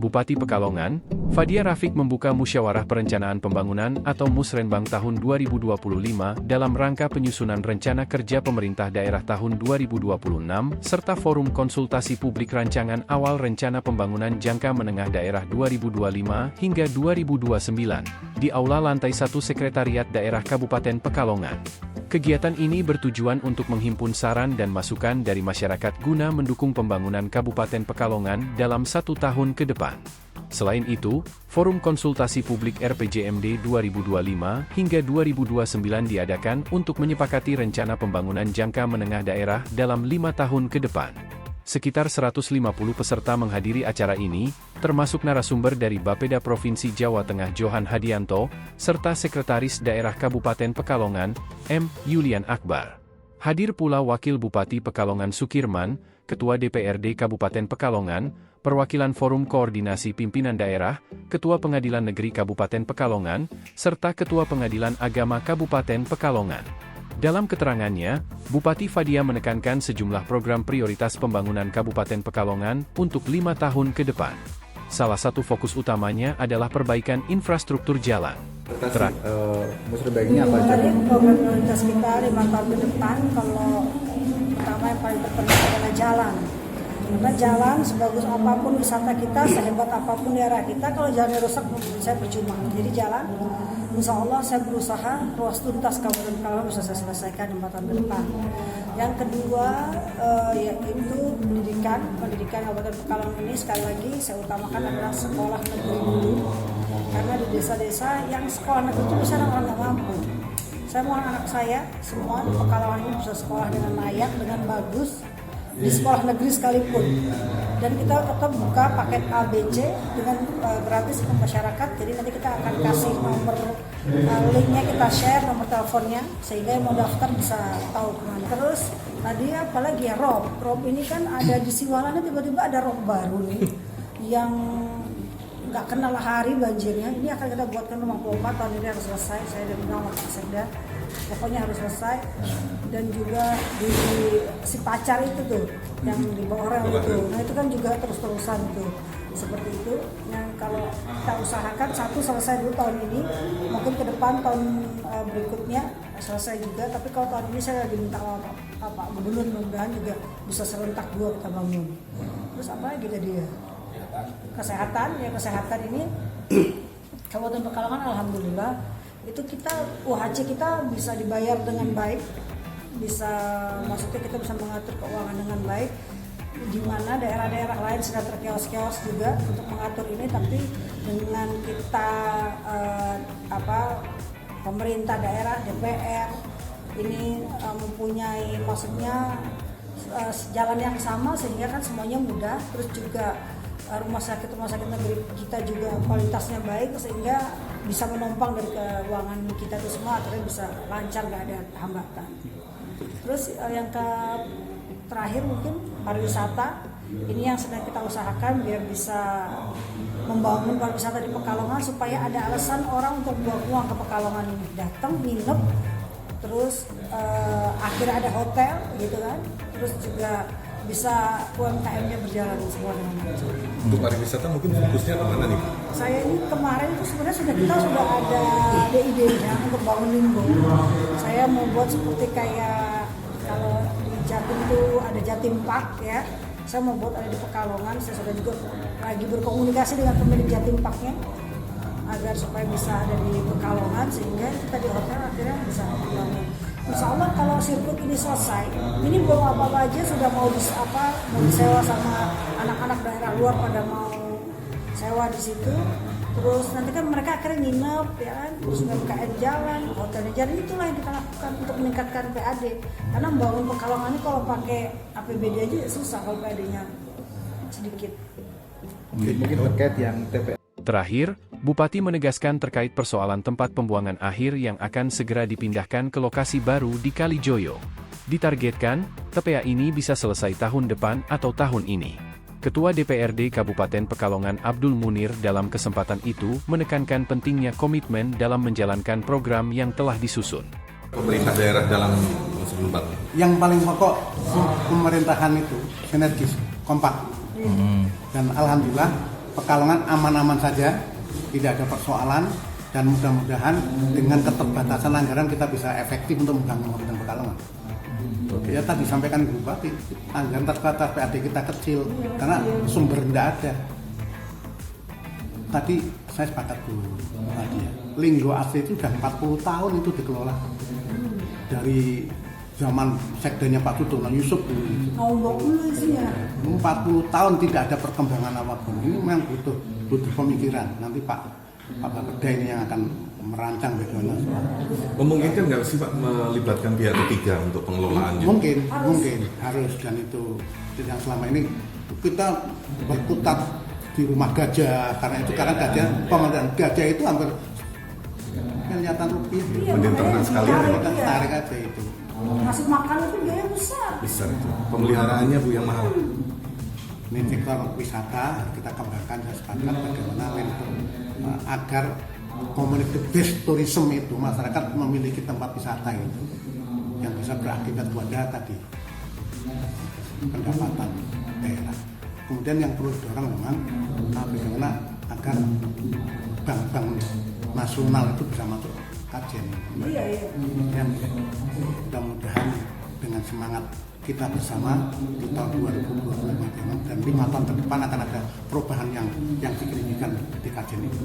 Bupati Pekalongan, Fadia Rafiq membuka Musyawarah Perencanaan Pembangunan atau Musrenbang tahun 2025 dalam rangka penyusunan Rencana Kerja Pemerintah Daerah tahun 2026, serta Forum Konsultasi Publik Rancangan Awal Rencana Pembangunan Jangka Menengah Daerah 2025 hingga 2029, di Aula Lantai 1 Sekretariat Daerah Kabupaten Pekalongan. Kegiatan ini bertujuan untuk menghimpun saran dan masukan dari masyarakat guna mendukung pembangunan Kabupaten Pekalongan dalam 1 tahun ke depan. Selain itu, Forum Konsultasi Publik RPJMD 2025 hingga 2029 diadakan untuk menyepakati rencana pembangunan jangka menengah daerah dalam 5 tahun ke depan. Sekitar 150 peserta menghadiri acara ini, termasuk narasumber dari Bapeda Provinsi Jawa Tengah Johan Hadianto, serta Sekretaris Daerah Kabupaten Pekalongan, M. Yulian Akbar. Hadir pula Wakil Bupati Pekalongan Sukirman, Ketua DPRD Kabupaten Pekalongan, perwakilan Forum Koordinasi Pimpinan Daerah, Ketua Pengadilan Negeri Kabupaten Pekalongan, serta Ketua Pengadilan Agama Kabupaten Pekalongan. Dalam keterangannya, Bupati Fadia menekankan sejumlah program prioritas pembangunan Kabupaten Pekalongan untuk 5 tahun ke depan. Salah satu fokus utamanya adalah perbaikan infrastruktur jalan. Musrenbangnya apa aja? Program prioritas kita 5 tahun ke depan, kalau pertama yang paling terpenting adalah jalan. Karena jalan sebagus apapun wisata kita, sehebat apapun daerah kita, kalau jalannya rusak saya percuma. Jadi jalan, insya Allah saya berusaha ruas tuntas Kabupaten Pekalongan bisa saya selesaikan 5 tahun ke depan. Yang kedua yaitu pendidikan Kabupaten Pekalongan ini sekali lagi saya utamakan adalah sekolah negeri dulu. Karena di desa-desa yang sekolah negeri itu bisa orang nggak mampu. Saya mau anak saya semua di Pekalongan ini bisa sekolah dengan layak, dengan bagus, di sekolah negeri sekalipun. Dan kita tetap buka paket ABC dengan gratis ke masyarakat. Jadi nanti kita akan kasih nomor linknya, kita share nomor teleponnya sehingga yang mau daftar bisa tahu kemana. Terus tadi apalagi ya rob ini kan ada di Siwalan, tiba-tiba ada rob baru nih yang nggak kenal hari banjirnya. Ini akan kita buatkan 54 tahun ini harus selesai. Saya udah bilang sama Pak Sekda, pokoknya harus selesai. Dan juga di si pacar itu tuh yang di bawah rel itu, nah itu kan juga terus-terusan tuh seperti itu. Yang kalau kita usahakan satu selesai dulu tahun ini, mungkin ke depan tahun berikutnya selesai juga. Tapi kalau tahun ini saya lagi minta Pak Gubernur, mudah-mudahan juga bisa serentak 2 kita bangun. Terus apa lagi tadi ya? Kesehatan ini Kabupaten Pekalongan alhamdulillah itu kita UHC kita bisa dibayar dengan baik, maksudnya kita bisa mengatur keuangan dengan baik, di mana daerah-daerah lain sedang terkeos-keos juga untuk mengatur ini, tapi dengan kita pemerintah daerah DPR ini mempunyai maksudnya jalan yang sama sehingga kan semuanya mudah. Terus juga rumah sakit negeri kita juga kualitasnya baik sehingga bisa menopang dari keuangan kita itu semua, akhirnya bisa lancar, nggak ada hambatan. Terus yang terakhir mungkin pariwisata, ini yang sedang kita usahakan biar bisa membangun pariwisata di Pekalongan supaya ada alasan orang untuk buang uang ke Pekalongan ini, datang nginep, terus akhirnya ada hotel gitu kan, terus juga bisa UMKM-nya berjalan semua dengan lancar. Untuk pariwisata mungkin fokusnya kemana nih? Saya ini kemarin itu sebenarnya kita sudah ada ide-idenya untuk bangun Linggo. Saya mau buat seperti kayak kalau di Jatim itu ada Jatim Park ya. Saya mau buat ada di Pekalongan. Saya sudah juga lagi berkomunikasi dengan pemilik Jatim Parknya agar supaya bisa ada di Pekalongan sehingga kita di hotel akhirnya bisa dibangun. Insya Allah kalau sirkuit ini selesai, ini belum apa-apa aja sudah mau disewa sama anak-anak daerah luar pada mau sewa di situ. Terus nanti kan mereka akhirnya nginep ya kan, terus UMKM jalan, hotelnya jalan, itulah yang kita lakukan untuk meningkatkan PAD. Karena membangun Pekalongan ini kalau pakai APBD aja susah kalau PAD-nya sedikit. Mungkin terkait yang TPA. Terakhir, Bupati menegaskan terkait persoalan tempat pembuangan akhir yang akan segera dipindahkan ke lokasi baru di Kalijoyo. Ditargetkan, TPA ini bisa selesai tahun depan atau tahun ini. Ketua DPRD Kabupaten Pekalongan Abdul Munir dalam kesempatan itu menekankan pentingnya komitmen dalam menjalankan program yang telah disusun. Pemerintah daerah dalam sebelum yang paling pokok pemerintahan itu sinergis, kompak. Dan alhamdulillah Pekalongan aman-aman saja, tidak ada persoalan, dan mudah-mudahan dengan keterbatasan anggaran kita bisa efektif untuk membangun Kabupaten Pekalongan. Ya tadi sampaikan Ibu Bupati, anggaran terbatas, PAD kita kecil karena sumber tidak ada. Tadi saya sepakat Bu tadi ya, Linggo Asri itu sudah 40 tahun itu dikelola dari zaman sekdanya Pak Sutono Yusuf dulu. Tahun 20 sih ya. 40 tahun tidak ada perkembangan apapun. Ini memang butuh pemikiran. Nanti Pak Bapeda ini yang akan merancang bagaimana. Memungkinkan nggak sih Pak melibatkan pihak ketiga untuk pengelolaannya? Mungkin harus, dan itu yang selama ini kita berkutat di rumah gajah karena gajah, pengadaan gajah itu hampir miliaran rupiah. Mending ternak sekalian ya, Pak? Kita tarik aja itu. Ngasih makan itu biaya besar. Besar itu. Pemeliharaannya Bu yang mahal. Ini sektor wisata kita kembangkan, saya sepakat bagaimana agar community based tourism itu masyarakat memiliki tempat wisata itu yang bisa berakibat pada tadi pendapatan daerah. Kemudian yang perlu didorong memang bagaimana agar bank-bank nasional itu bisa masuk kajian. Iya. Mudah-mudahan dengan semangat kita bersama di tahun 2025 dan 5 tahun ke depan akan ada perubahan yang signifikan di kajian itu.